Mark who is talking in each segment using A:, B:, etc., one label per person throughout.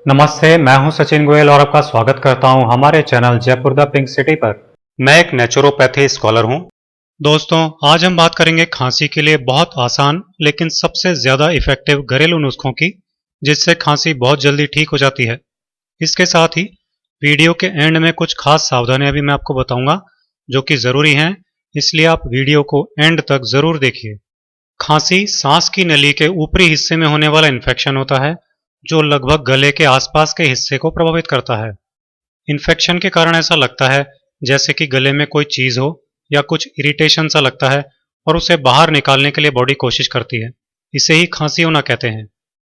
A: नमस्ते, मैं हूं सचिन गोयल और आपका स्वागत करता हूं हमारे channel Jaipur the pink city पर। मैं एक नेचुरोपैथी स्कॉलर हूं। दोस्तों, आज हम बात करेंगे खांसी के लिए बहुत आसान लेकिन सबसे ज़्यादा इफ़ेक्टिव घरेलू नुस्खों की, जिससे खांसी बहुत जल्दी ठीक हो जाती है। इसके साथ ही वीडियो के एंड में कुछ खास सावधानियां भी मैं आपको बताऊंगा, जो कि ज़रूरी हैं, इसलिए आप वीडियो को एंड तक ज़रूर देखिए। खांसी सांस की नली के ऊपरी हिस्से में होने वाला इन्फेक्शन होता है, जो लगभग गले के आसपास के हिस्से को प्रभावित करता है। इन्फेक्शन के कारण ऐसा लगता है जैसे कि गले में कोई चीज हो या कुछ इरिटेशन सा लगता है, और उसे बाहर निकालने के लिए बॉडी कोशिश करती है। इसे ही खांसी होना कहते हैं।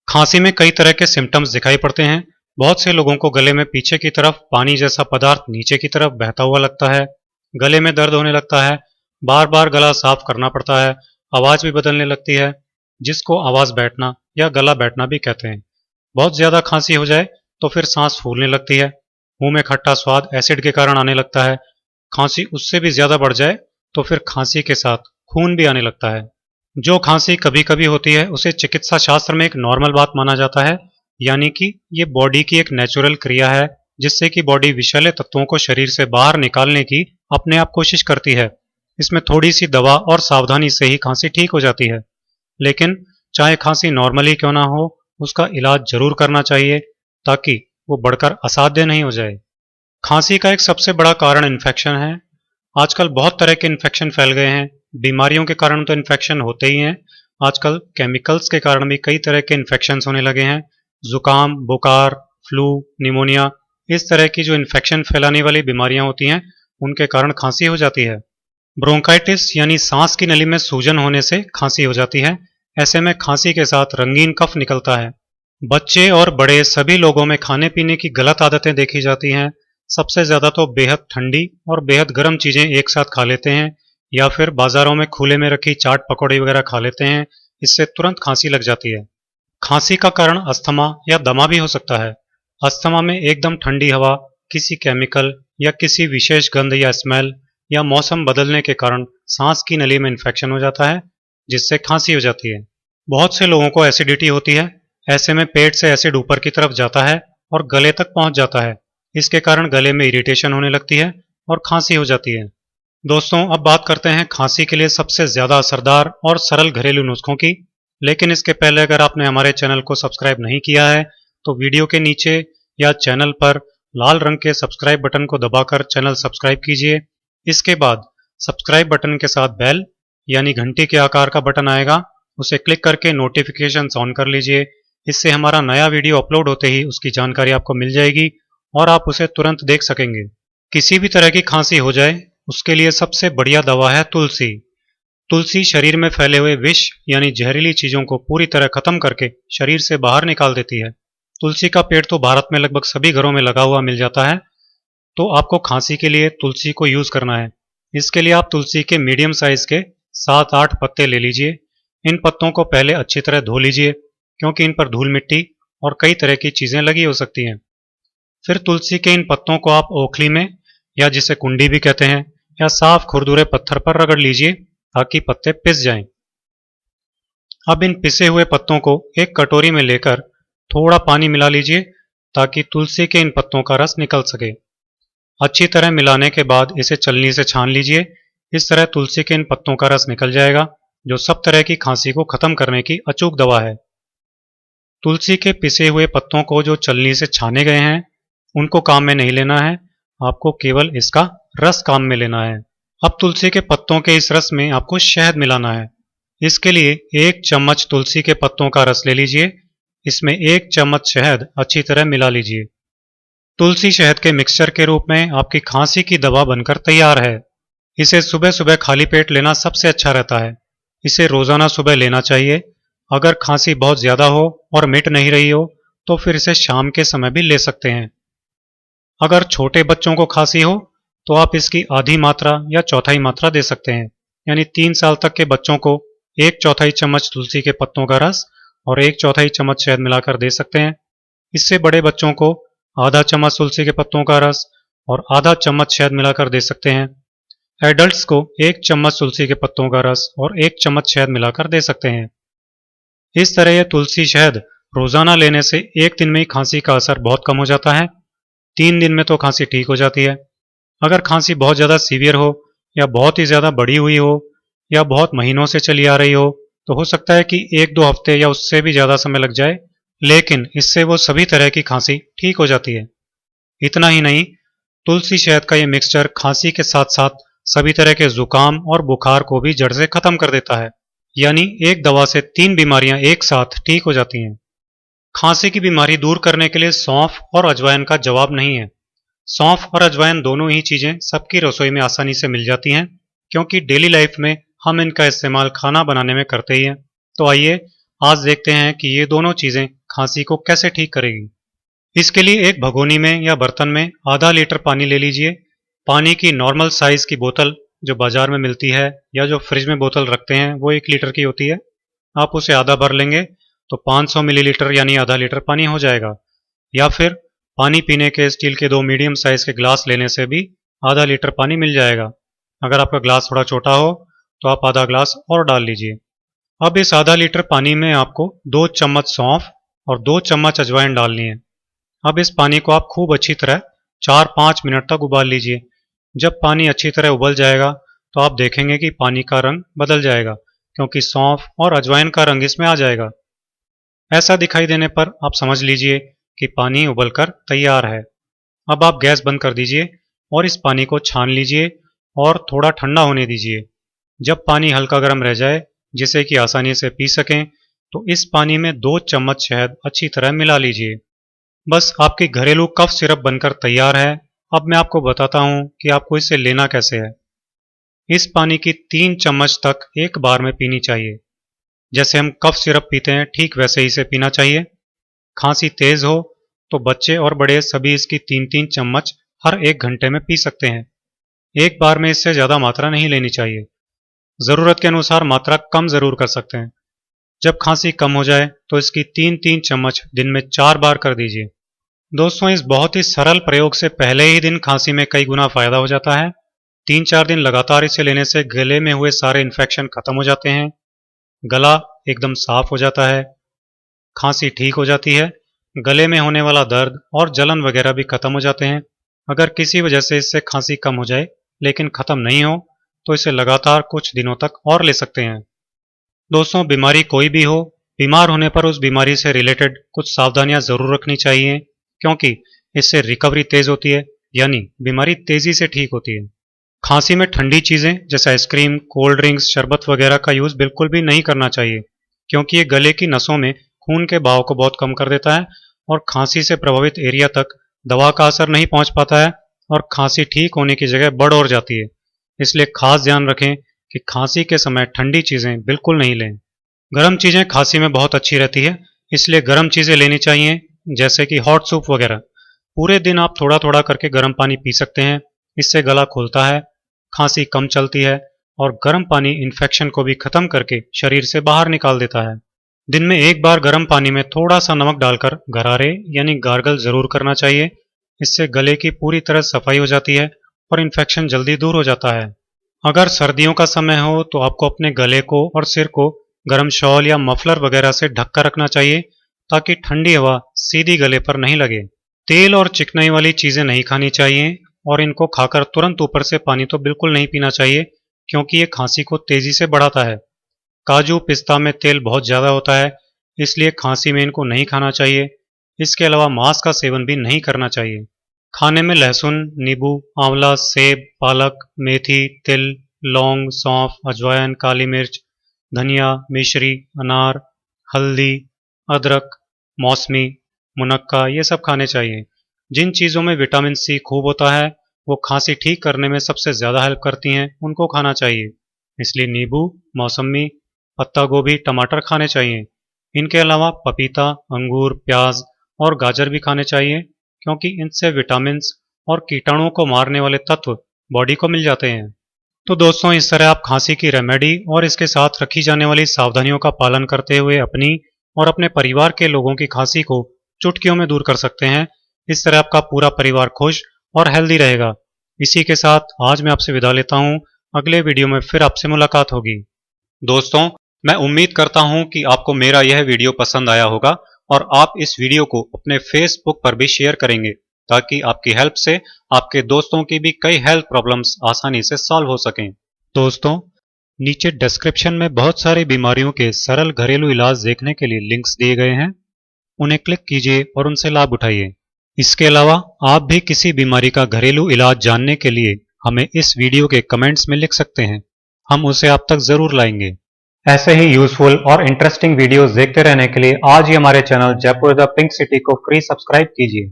A: खांसी में कई तरह के सिम्टम्स दिखाई पड़ते हैं। बहुत से लोगों को गले में पीछे की तरफ पानी जैसा पदार्थ नीचे की तरफ बहता हुआ लगता है, गले में दर्द होने लगता है, बार बार गला साफ करना पड़ता है, आवाज भी बदलने लगती है, जिसको आवाज बैठना या गला बैठना भी कहते हैं। बहुत ज्यादा खांसी हो जाए तो फिर सांस फूलने लगती है, मुंह में खट्टा स्वाद एसिड के कारण आने लगता है। खांसी उससे भी ज्यादा बढ़ जाए तो फिर खांसी के साथ खून भी आने लगता है। जो खांसी कभी कभी होती है उसे चिकित्सा शास्त्र में एक नॉर्मल बात माना जाता है, यानी कि ये बॉडी की एक नेचुरल क्रिया है, जिससे कि बॉडी विषैले तत्वों को शरीर से बाहर निकालने की अपने आप कोशिश करती है। इसमें थोड़ी सी दवा और सावधानी से ही खांसी ठीक हो जाती है। लेकिन चाहे खांसी नॉर्मली क्यों ना हो, उसका इलाज जरूर करना चाहिए, ताकि वो बढ़कर असाध्य नहीं हो जाए। खांसी का एक सबसे बड़ा कारण इन्फेक्शन है। आजकल बहुत तरह के इन्फेक्शन फैल गए हैं। बीमारियों के कारण तो इन्फेक्शन होते ही हैं, आजकल केमिकल्स के कारण भी कई तरह के इन्फेक्शन होने लगे हैं। जुकाम, बुखार, फ्लू, निमोनिया, इस तरह की जो इन्फेक्शन फैलाने वाली बीमारियां होती हैं, उनके कारण खांसी हो जाती है। ब्रोंकाइटिस यानी सांस की नली में सूजन होने से खांसी हो जाती है। ऐसे में खांसी के साथ रंगीन कफ निकलता है। बच्चे और बड़े सभी लोगों में खाने पीने की गलत आदतें देखी जाती हैं। सबसे ज्यादा तो बेहद ठंडी और बेहद गर्म चीजें एक साथ खा लेते हैं, या फिर बाजारों में खुले में रखी चाट पकौड़ी वगैरह खा लेते हैं। इससे तुरंत खांसी लग जाती है। खांसी का कारण अस्थमा या दमा भी हो सकता है। अस्थमा में एकदम ठंडी हवा, किसी केमिकल या किसी विशेष गंध या स्मेल, या मौसम बदलने के कारण सांस की नली में इन्फेक्शन हो जाता है, जिससे खांसी हो जाती है। बहुत से लोगों को एसिडिटी होती है। ऐसे में पेट से एसिड ऊपर की तरफ जाता है और गले तक पहुंच जाता है। इसके कारण गले में इरिटेशन होने लगती है और खांसी हो जाती है। दोस्तों, अब बात करते हैं खांसी के लिए सबसे ज्यादा असरदार और सरल घरेलू नुस्खों की। लेकिन इसके पहले अगर आपने हमारे चैनल को सब्सक्राइब नहीं किया है, तो वीडियो के नीचे या चैनल पर लाल रंग के सब्सक्राइब बटन को दबाकर चैनल सब्सक्राइब कीजिए। इसके बाद सब्सक्राइब बटन के साथ बेल यानी घंटी के आकार का बटन आएगा, उसे क्लिक करके नोटिफिकेशन ऑन कर लीजिए। इससे हमारा नया वीडियो अपलोड होते ही उसकी जानकारी आपको मिल जाएगी और आप उसे तुरंत देख सकेंगे। किसी भी तरह की खांसी हो जाए, उसके लिए सबसे बढ़िया दवा है तुलसी। तुलसी शरीर में फैले हुए विष यानी जहरीली चीजों को पूरी तरह खत्म करके शरीर से बाहर निकाल देती है। तुलसी का पेड़ तो भारत में लगभग सभी घरों में लगा हुआ मिल जाता है। तो आपको खांसी के लिए तुलसी को यूज करना है। इसके लिए आप तुलसी के मीडियम साइज के 7-8 पत्ते ले लीजिए। इन पत्तों को पहले अच्छी तरह धो लीजिए, क्योंकि इन पर धूल मिट्टी और कई तरह की चीजें लगी हो सकती हैं। फिर तुलसी के इन पत्तों को आप ओखली में, या जिसे कुंडी भी कहते हैं, या साफ खुरदुरे पत्थर पर रगड़ लीजिए, ताकि पत्ते पिस जाएं। अब इन पिसे हुए पत्तों को एक कटोरी में लेकर थोड़ा पानी मिला लीजिए, ताकि तुलसी के इन पत्तों का रस निकल सके। अच्छी तरह मिलाने के बाद इसे छलनी से छान लीजिए। इस तरह तुलसी के इन पत्तों का रस निकल जाएगा, जो सब तरह की खांसी को खत्म करने की अचूक दवा है। तुलसी के पिसे हुए पत्तों को जो छलनी से छाने गए हैं, उनको काम में नहीं लेना है, आपको केवल इसका रस काम में लेना है। अब तुलसी के पत्तों के इस रस में आपको शहद मिलाना है। इसके लिए 1 चम्मच तुलसी के पत्तों का रस ले लीजिए। इसमें 1 चम्मच शहद अच्छी तरह मिला लीजिए। तुलसी शहद के मिक्सचर के रूप में आपकी खांसी की दवा बनकर तैयार है। इसे सुबह सुबह खाली पेट लेना सबसे अच्छा रहता है। इसे रोजाना सुबह लेना चाहिए। अगर खांसी बहुत ज्यादा हो और मिट नहीं रही हो, तो फिर इसे शाम के समय भी ले सकते हैं। अगर छोटे बच्चों को खांसी हो, तो आप इसकी आधी मात्रा या चौथाई मात्रा दे सकते हैं। यानी 3 साल तक के बच्चों को 1/4 चम्मच तुलसी के पत्तों का रस और 1/4 चम्मच शहद मिलाकर दे सकते हैं। इससे बड़े बच्चों को आधा चम्मच तुलसी के पत्तों का रस और आधा चम्मच शहद मिलाकर दे सकते हैं। एडल्ट्स को 1 चम्मच तुलसी के पत्तों का रस और 1 चम्मच शहद मिलाकर दे सकते हैं। इस तरह यह तुलसी शहद रोजाना लेने से 1 दिन में ही खांसी का असर बहुत कम हो जाता है। 3 दिन में तो खांसी ठीक हो जाती है। अगर खांसी बहुत ज़्यादा सीवियर हो या बहुत ही ज़्यादा बढ़ी हुई हो या बहुत महीनों से चली आ रही हो तो हो सकता है कि 1-2 हफ्ते या उससे भी ज़्यादा समय लग जाए, लेकिन इससे वो सभी तरह की खांसी ठीक हो जाती है। इतना ही नहीं, तुलसी शहद का ये मिक्सचर खांसी के साथ साथ सभी तरह के जुकाम और बुखार को भी जड़ से खत्म कर देता है। यानी एक दवा से 3 बीमारियां एक साथ ठीक हो जाती हैं। खांसी की बीमारी दूर करने के लिए सौंफ और अजवाइन का जवाब नहीं है। सौंफ और अजवाइन दोनों ही चीजें सबकी रसोई में आसानी से मिल जाती हैं, क्योंकि डेली लाइफ में हम इनका इस्तेमाल खाना बनाने में करते ही हैं। तो आइए आज देखते हैं कि ये दोनों चीजें खांसी को कैसे ठीक करेगी। इसके लिए एक भगोनी में या बर्तन में आधा लीटर पानी ले लीजिए। पानी की नॉर्मल साइज की बोतल जो बाजार में मिलती है या जो फ्रिज में बोतल रखते हैं वो 1 लीटर की होती है। आप उसे आधा भर लेंगे तो 500 मिलीलीटर यानी आधा लीटर पानी हो जाएगा। या फिर पानी पीने के स्टील के 2 मीडियम साइज के ग्लास लेने से भी आधा लीटर पानी मिल जाएगा। अगर आपका ग्लास थोड़ा छोटा हो तो आप आधा ग्लास और डाल लीजिए। अब इस आधा लीटर पानी में आपको 2 चम्मच सौंफ और 2 चम्मच अजवाइन डालनी है। अब इस पानी को आप खूब अच्छी तरह 4-5 मिनट तक उबाल लीजिए। जब पानी अच्छी तरह उबल जाएगा तो आप देखेंगे कि पानी का रंग बदल जाएगा, क्योंकि सौंफ और अजवाइन का रंग इसमें आ जाएगा। ऐसा दिखाई देने पर आप समझ लीजिए कि पानी उबलकर तैयार है। अब आप गैस बंद कर दीजिए और इस पानी को छान लीजिए और थोड़ा ठंडा होने दीजिए। जब पानी हल्का गर्म रह जाए, जिसे कि आसानी से पी सकें, तो इस पानी में 2 चम्मच शहद अच्छी तरह मिला लीजिए। बस आपकी घरेलू कफ सिरप बनकर तैयार है। अब मैं आपको बताता हूं कि आपको इसे लेना कैसे है। इस पानी की 3 चम्मच तक एक बार में पीनी चाहिए। जैसे हम कफ सिरप पीते हैं ठीक वैसे ही इसे पीना चाहिए। खांसी तेज हो तो बच्चे और बड़े सभी इसकी 3-3 चम्मच हर 1 घंटे में पी सकते हैं। एक बार में इससे ज़्यादा मात्रा नहीं लेनी चाहिए। ज़रूरत के अनुसार मात्रा कम ज़रूर कर सकते हैं। जब खांसी कम हो जाए तो इसकी 3-3 चम्मच दिन में 4 बार कर दीजिए। दोस्तों, इस बहुत ही सरल प्रयोग से पहले ही दिन खांसी में कई गुना फायदा हो जाता है। 3-4 दिन लगातार इसे लेने से गले में हुए सारे इन्फेक्शन खत्म हो जाते हैं, गला एकदम साफ हो जाता है, खांसी ठीक हो जाती है, गले में होने वाला दर्द और जलन वगैरह भी खत्म हो जाते हैं। अगर किसी वजह से इससे खांसी कम हो जाए लेकिन खत्म नहीं हो तो इसे लगातार कुछ दिनों तक और ले सकते हैं। दोस्तों, बीमारी कोई भी हो, बीमार होने पर उस बीमारी से रिलेटेड कुछ सावधानियां जरूर रखनी चाहिए, क्योंकि इससे रिकवरी तेज होती है, यानी बीमारी तेजी से ठीक होती है। खांसी में ठंडी चीजें जैसे आइसक्रीम, कोल्ड ड्रिंक्स, शरबत वगैरह का यूज बिल्कुल भी नहीं करना चाहिए, क्योंकि ये गले की नसों में खून के बहाव को बहुत कम कर देता है और खांसी से प्रभावित एरिया तक दवा का असर नहीं पहुंच पाता है और खांसी ठीक होने की जगह बढ़ और जाती है। इसलिए खास ध्यान रखें कि खांसी के समय ठंडी चीजें बिल्कुल नहीं लें। गर्म चीजें खांसी में बहुत अच्छी रहती है, इसलिए गर्म चीजें लेनी चाहिए, जैसे कि हॉट सूप वगैरह। पूरे दिन आप थोड़ा थोड़ा करके गर्म पानी पी सकते हैं। इससे गला खुलता है, खांसी कम चलती है और गर्म पानी इन्फेक्शन को भी खत्म करके शरीर से बाहर निकाल देता है। दिन में एक बार गर्म पानी में थोड़ा सा नमक डालकर गरारे यानी गार्गल जरूर करना चाहिए। इससे गले की पूरी तरह सफाई हो जाती है और इन्फेक्शन जल्दी दूर हो जाता है। अगर सर्दियों का समय हो तो आपको अपने गले को और सिर को गर्म शॉल या मफलर वगैरह से ढक कर रखना चाहिए, ताकि ठंडी हवा सीधी गले पर नहीं लगे। तेल और चिकनाई वाली चीजें नहीं खानी चाहिए और इनको खाकर तुरंत ऊपर से पानी तो बिल्कुल नहीं पीना चाहिए, क्योंकि ये खांसी को तेजी से बढ़ाता है। काजू पिस्ता में तेल बहुत ज़्यादा होता है, इसलिए खांसी में इनको नहीं खाना चाहिए। इसके अलावा मांस का सेवन भी नहीं करना चाहिए। खाने में लहसुन, नींबू, आंवला, सेब, पालक, मेथी, तिल, लौंग, सौंफ, अजवाइन, काली मिर्च, धनिया, मिश्री, अनार, हल्दी, अदरक, मौसमी, मुनक्का, ये सब खाने चाहिए। जिन चीज़ों में विटामिन सी खूब होता है वो खांसी ठीक करने में सबसे ज़्यादा हेल्प करती हैं, उनको खाना चाहिए। इसलिए नींबू, मौसमी, पत्ता गोभी, टमाटर खाने चाहिए। इनके अलावा पपीता, अंगूर, प्याज और गाजर भी खाने चाहिए, क्योंकि इनसे विटामिन और कीटाणुओं को मारने वाले तत्व बॉडी को मिल जाते हैं। तो दोस्तों, इस तरह आप खांसी की रेमेडी और इसके साथ रखी जाने वाली सावधानियों का पालन करते हुए अपनी और अपने परिवार के लोगों की खांसी को चुटकियों में दूर कर सकते हैं। इस तरह आपका पूरा परिवार खुश और हेल्दी रहेगा। इसी के साथ आज मैं आपसे विदा लेता हूं। अगले वीडियो में फिर आपसे मुलाकात होगी। दोस्तों, मैं उम्मीद करता हूं कि आपको मेरा यह वीडियो पसंद आया होगा और आप इस वीडियो को अपने फेसबुक पर भी शेयर करेंगे ताकि आपकी हेल्प से आपके दोस्तों की भी कई हेल्थ प्रॉब्लम्स आसानी से सॉल्व हो सकें। दोस्तों, नीचे डिस्क्रिप्शन में बहुत सारी बीमारियों के सरल घरेलू इलाज देखने के लिए लिंक्स दिए गए हैं। उन्हें क्लिक कीजिए और उनसे लाभ उठाइए। इसके अलावा आप भी किसी बीमारी का घरेलू इलाज जानने के लिए हमें इस वीडियो के कमेंट्स में लिख सकते हैं। हम उसे आप तक जरूर लाएंगे। ऐसे ही यूजफुल और इंटरेस्टिंग वीडियोस देखते रहने के लिए आज ही हमारे channel Jaipur the pink city को फ्री सब्सक्राइब कीजिए।